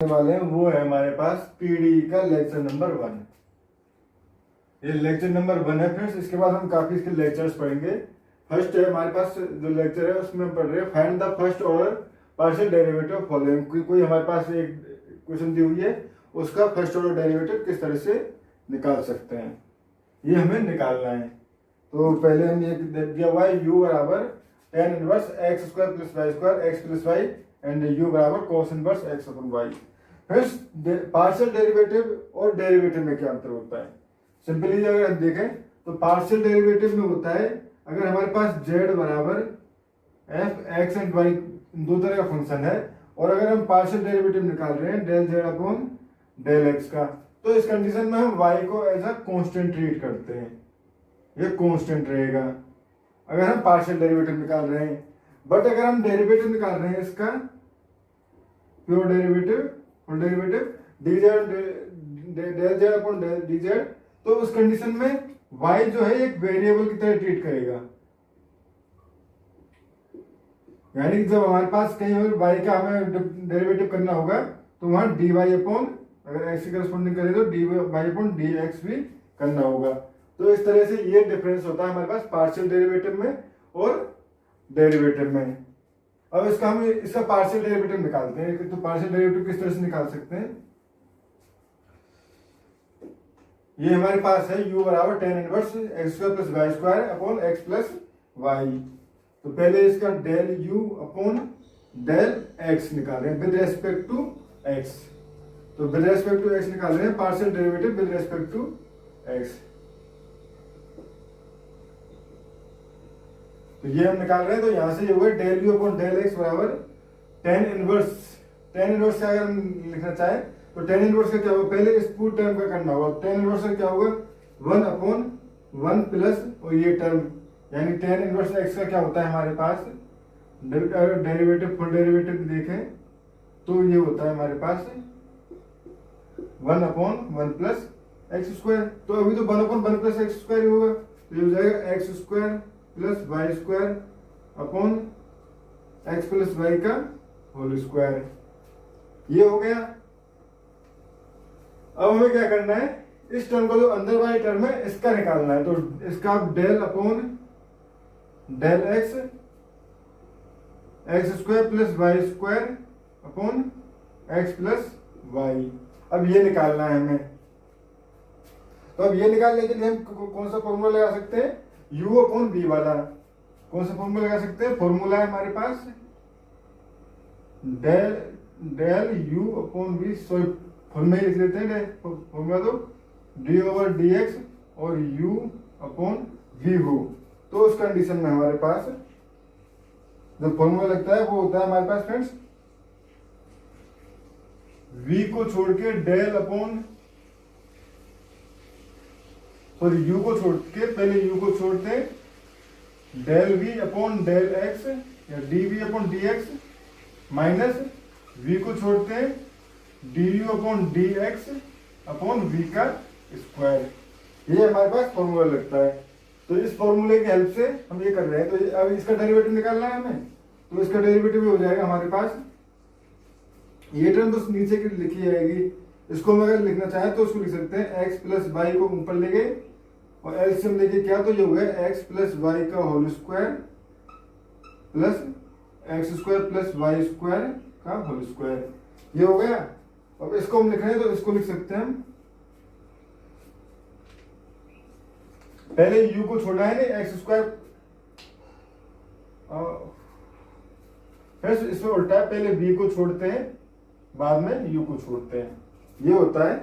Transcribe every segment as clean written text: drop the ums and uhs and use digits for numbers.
वाले हैं वो है हमारे पास पीडी का लेक्चर नंबर 1। ये लेक्चर नंबर 1 है फ्रेंड्स। इसके बाद हम काफी इसके लेक्चर्स पढ़ेंगे। फर्स्ट है हमारे पास जो लेक्चर है उसमें हम पढ़ रहे हैं find the first order partial derivative following. कोई हमारे पास एक क्वेश्चन दी हुई है, उसका फर्स्ट ऑर्डर डेरिवेटिव किस तरह से निकाल सकते हैं, ये हमें निकालना है। तो पहले हम ये दिया हुआ है u बराबर tan inverse x square plus Y square x plus y and u बराबर cos inverse x upon y. Friends partial derivative और डेरिवेटिव में क्या अंतर होता है? सिंपली अगर हम देखें तो पार्शियल डेरिवेटिव में होता है अगर हमारे पास z बराबर f एक्स एंड y दो तरह का फंक्शन है और अगर हम पार्शियल डेरिवेटिव निकाल रहे हैं डेल z अपॉन डेल x का, तो इस कंडीशन में हम y को एज अ कांस्टेंट ट्रीट करते हैं, ये कांस्टेंट रहेगा अगर हम पार्शियल डेरिवेटिव निकाल रहे हैं। बट अगर हम डेरिवेटिव निकाल रहे हैं इसका pure derivative full derivative del z upon d z, तो उस कंडीशन में y जो है एक वेरिएबल की तरह ट्रीट करेगा। यानी कि जब हमारे पास कहीं y का हमें डेरिवेटिव करना होगा तो वहां dy अपॉन अगर x की करस्पॉन्डिंग करें तो dy अपॉन dx भी करना होगा। तो इस तरह से ये डिफरेंस होता है हमारे पास पार्शियल डेरिवेटिव में और डेरिवेटिव में। अब इसका पार्शियल डेरिवेटिव निकालते हैं। तो पार्शियल डेरिवेटिव किस तरह से निकाल सकते हैं? ये हमारे पास है u बराबर tan inverse x square plus Y square upon x plus y. तो पहले इसका del u upon del x निकाल रहे हैं विद रेस्पेक्ट टू x। तो विद रेस्पेक्ट टू x निकाल रहे हैं partial derivative with respect to x। तो ये हम निकाल रहे हैं। तो यहां से ये हुआ del u upon del x बराबर tan इनवर्स से अगर हम लिखना चाहें तो tan इनवर्स का क्या होगा, पहले इस पूरे टर्म का करना होगा। tan इनवर्स का क्या होगा 1 अपॉन 1 प्लस और ये टर्म यानी tan इनवर्स x का क्या होता है हमारे पास डेरिवेटिव फुल डेरिवेटिव देखें तो ये होता है हमारे पास 1 अपॉन 1 प्लस एक्स स्क्वायर। तो अभी तो 1 अपॉन 1 प्लस एक्स स्क्वायर ही होगा, तो ये हो जाएगा x square plus Y square upon x plus Y का होल स्क्वायर। ये हो गया। अब हमें क्या करना है, इस टर्म का जो अंदर वाली टर्म है इसका निकालना है। तो इसका del upon del x x square plus Y square upon x plus y, अब ये निकालना है हमें। तो अब ये निकालने के लिए हम कौन सा फॉर्मूला लगा सकते हैं? u अपॉन v वाला। कौन सा फॉर्मूला लगा सकते हैं? फॉर्मूला है हमारे पास del u upon v, sorry formula लिख लेते हैं फॉर्मूला, तो d ओवर dx और u अपॉन v हो। तो उस कंडीशन में हमारे पास जो फॉर्मूला लगता है वो होता है हमारे पास फ्रेंड्स v को छोड़ के डेल अपॉन सॉरी u को छोड़ के पहले u को छोड़ते del v upon del x या dv upon dx minus v को छोड़ते du upon dx upon v का स्क्वायर। ये हमारे पास फॉर्मूला लगता है। तो इस फॉर्मूले की हेल्प से हम ये कर रहे हैं। तो अब इसका डेरिवेटिव निकालना है हमें, तो इसका डेरिवेटिव हो जाएगा हमारे पास ये टर्म तो नीचे की लिखी जाएगी। इसको हम अगर लिखना चाहें तो उसको लिख सकते हैं x प्लस वाई को ऊपर ले गए और एलसीएम लेके क्या, तो ये हो गया x प्लस वाई का whole square plus x square plus Y square का होल स्क्वायर, ये हो गया। अब इसको हम लिख रहे हैं तो इसको लिख सकते हैं हम पहले u को छोड़ा है नहीं एक्स स्क्वायर, फिर इसमें उल्टा है, पहले v को छोड़ते हैं बाद में u को छोड़ते हैं, ये होता है।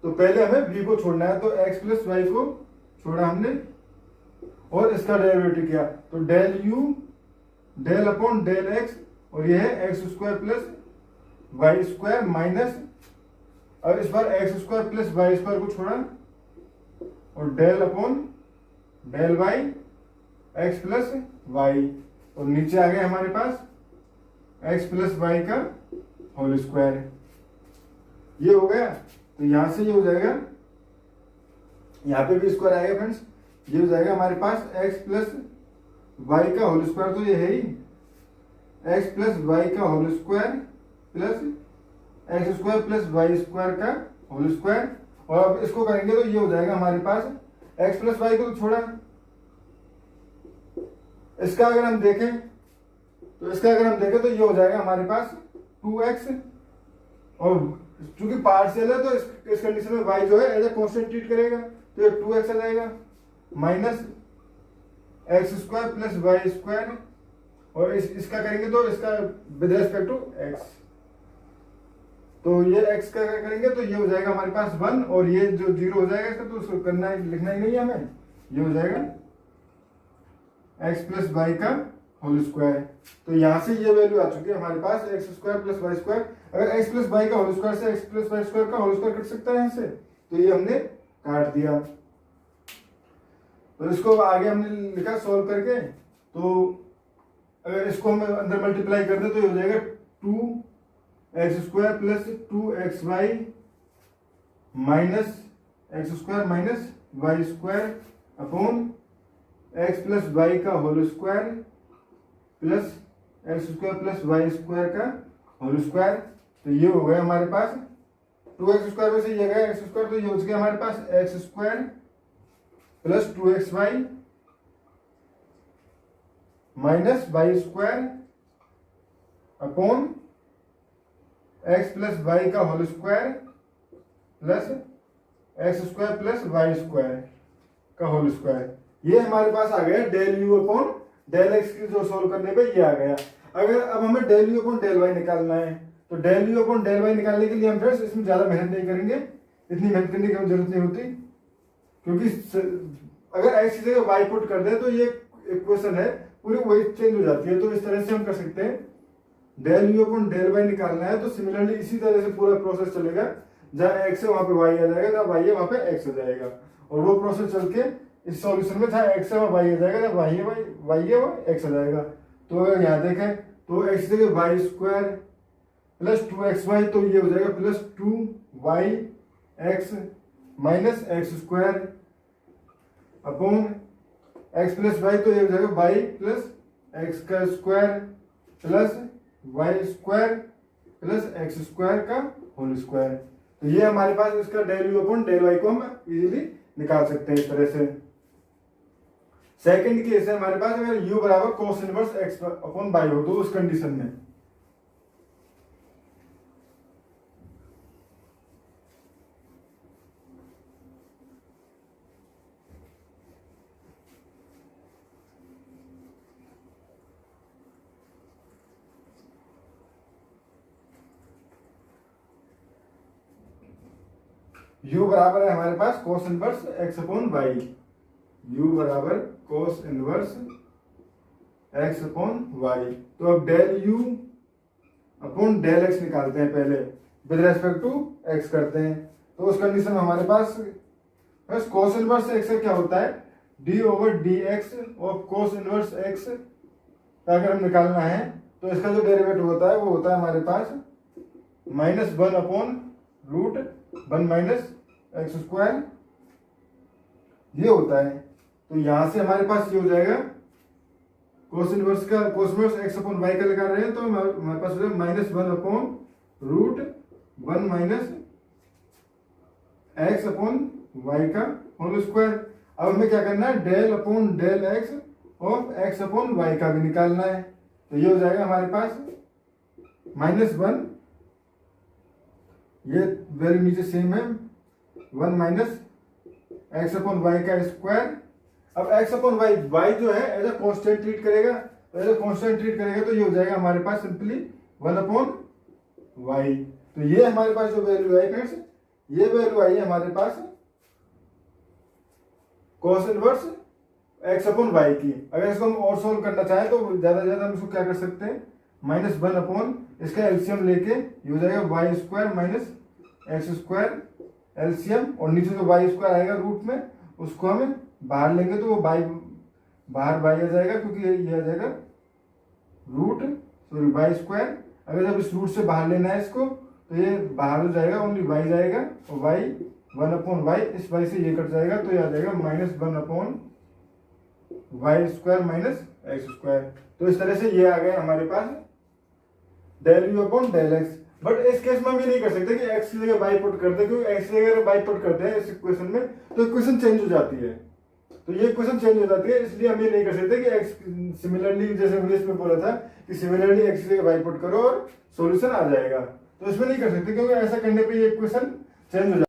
तो पहले हमें v को छोड़ना है, तो x प्लस वाई को छोड़ा हमने और इसका डेरिवेटिव किया, तो del u del upon del x और ये है X square plus Y square minus, और इस बार X square plus Y square को छोड़ा और del upon del Y X plus Y, और नीचे आ गया हमारे पास एक्स प्लस वाई का होल स्क्वायर, ये हो गया। तो यहां से ये हो जाएगा, यहाँ पे भी स्क्वायर आएगा फ्रेंड्स, ये हो जाएगा हमारे पास एक्स प्लस वाई का होल स्क्वायर, तो ये है ही एक्स प्लस वाई का whole square plus x square plus Y square का होल स्क्वायर, और अब इसको करेंगे तो ये हो जाएगा हमारे पास एक्स प्लस वाई को तो छोड़ा, इसका अगर हम देखें तो ये हो जाएगा हमारे पास 2x, और चूंकि पार्शियल है तो इस कंडीशन में y जो है एज ए कांस्टेंट ट्रीट करेगा, तो ये 2x आ जाएगा minus x square plus Y square, और इसका करेंगे तो इसका विद रेस्पेक्ट टू x, तो ये x का करेंगे तो ये हो जाएगा हमारे पास 1, और ये जो 0 हो जाएगा इसका तो उसको करना है, लिखना ही नहीं है हमें, ये हो जाएगा x प्लस वाई का होल स्क्वायर। तो यहाँ से ये वैल्यू आ चुकी है हमारे पास x square plus Y square. अगर एक्स प्लस वाई का होल स्क्वायर से एक्स प्लस वाई स्क्वायर का होल स्क्वायर कट सकता है यहाँ से, तो ये हमने काट दिया। तो इसको आगे हमने लिखा सॉल्व करके, तो अगर इसको हम अंदर मल्टीप्लाई कर दे तो ये हो जाएगा 2x square plus 2xy minus x square minus y square upon x plus Y का whole square plus x square plus Y square का होल स्क्वायर। तो ये हो गया हमारे पास 2x स्क्वायर में से ये गया एक्स स्क्वायर, तो ये हो गया हमारे पास x square plus 2xy minus y square upon x plus Y का whole square plus x square plus Y square का होल स्क्वायर। ये हमारे पास आ गया del u upon del x की जो सोल्व करने पे ये आ गया। अगर अब हमें del u upon del y निकालना है, तो del u upon del y निकालने के लिए हम फ्रेंड्स इसमें ज्यादा मेहनत नहीं करेंगे, इतनी मेहनत करने की जरूरत नहीं होती, क्योंकि अगर एक्स की जगह वाई पुट कर दे तो ये इक्वेशन है पूरी वही चेंज हो जाती है। तो इस तरह से हम कर सकते हैं, del u upon del y निकालना है तो सिमिलरली इसी तरह से पूरा प्रोसेस चलेगा, जहां एक्स है वहां पे वाई आ जाएगा, जहां वाई है वहां पे एक्स आ जाएगा, और वो प्रोसेस चल के इस सॉल्यूशन में जहां एक्स है वहां वाई आ जाएगा, जहां वाई है वहां एक्स आ जाएगा। तो अगर यहाँ देखें तो एक्स जगह वाई स्क्वायर प्लस 2xy, तो ये हो जाएगा plus 2yx minus x square upon x plus y, तो ये हो जाएगा वाई प्लस एक्स का square plus Y square plus x square का होल स्क्वायर। तो ये हमारे पास इसका del u upon del y को हम इजीली निकाल सकते हैं इस तरह से। सेकंड केस है हमारे पास, अगर u बराबर cos inverse x upon y हो, तो उस कंडीशन में u बराबर है हमारे पास cos inverse x upon y, u बराबर cos inverse x upon y। तो अब del u upon del x निकालते हैं, पहले विद रेस्पेक्ट टू x करते हैं। तो उस कंडीशन में हमारे पास बस cos इनवर्स x का क्या होता है, d over D x of cos inverse x का अगर हम निकालना है तो इसका जो डेरिवेटिव होता है वो होता है हमारे पास -1 upon root 1 minus x square, ये होता है। तो यहां से हमारे पास ये हो जाएगा cos inverse x upon y का लगा रहे हैं, तो हमारे पास हो जाएगा -1 upon root 1 minus x upon y का होल स्क्वायर। अब हमें क्या करना है, del upon del x of x upon y का भी निकालना है। तो ये हो जाएगा हमारे पास -1, ये वैल्यू नीचे सेम है, 1 माइनस एक्स अपॉन वाई का स्क्वायर। अब x अपॉन y जो है एज अ कांस्टेंट ट्रीट करेगा, तो एज अ कांस्टेंट ट्रीट करेगा तो ये हो जाएगा हमारे पास सिंपली 1 अपॉन y। तो ये हमारे पास जो वैल्यू आई फ्रेंड्स, ये वैल्यू आई है हमारे पास cos inverse x upon y की। अगर इसको हम और सोल्व करना चाहें तो ज्यादा से ज्यादा हम इसको क्या कर सकते हैं, -1 अपॉन इसका एलसीएम लेके ये हो जाएगा y square minus x square LCM, और नीचे जो वाई स्क्वायर आएगा रूट में उसको हम बाहर लेंगे तो वो बाहर वाई आ जाएगा, क्योंकि ये आ जाएगा वाई स्क्वायर। अगर जब इस रूट से बाहर लेना है इसको तो ये बाहर हो जाएगा, ओनली वाई जाएगा, और वाई 1 अपॉन वाई, इस वाई से ये कट जाएगा तो ये आ जाएगा -1 upon y square minus x square. तो इस तरह से ये आ गया हमारे पास del u upon del x. But इस केस में हम ये नहीं कर सकते कि x की जगह y पुट कर दे, क्योंकि x की जगह y पुट करते हैं इस इक्वेशन में तो इक्वेशन चेंज हो जाती है, तो ये इक्वेशन चेंज हो जाती है, इसलिए हम ये नहीं कर सकते कि x सिमिलरली, जैसे इंग्लिश में बोला था कि सिमिलरली x की जगह y पुट करो और सॉल्यूशन आ जाएगा, तो इसमें नहीं कर सकते क्योंकि ऐसा करने पे ये इक्वेशन चेंज हो जाएगा।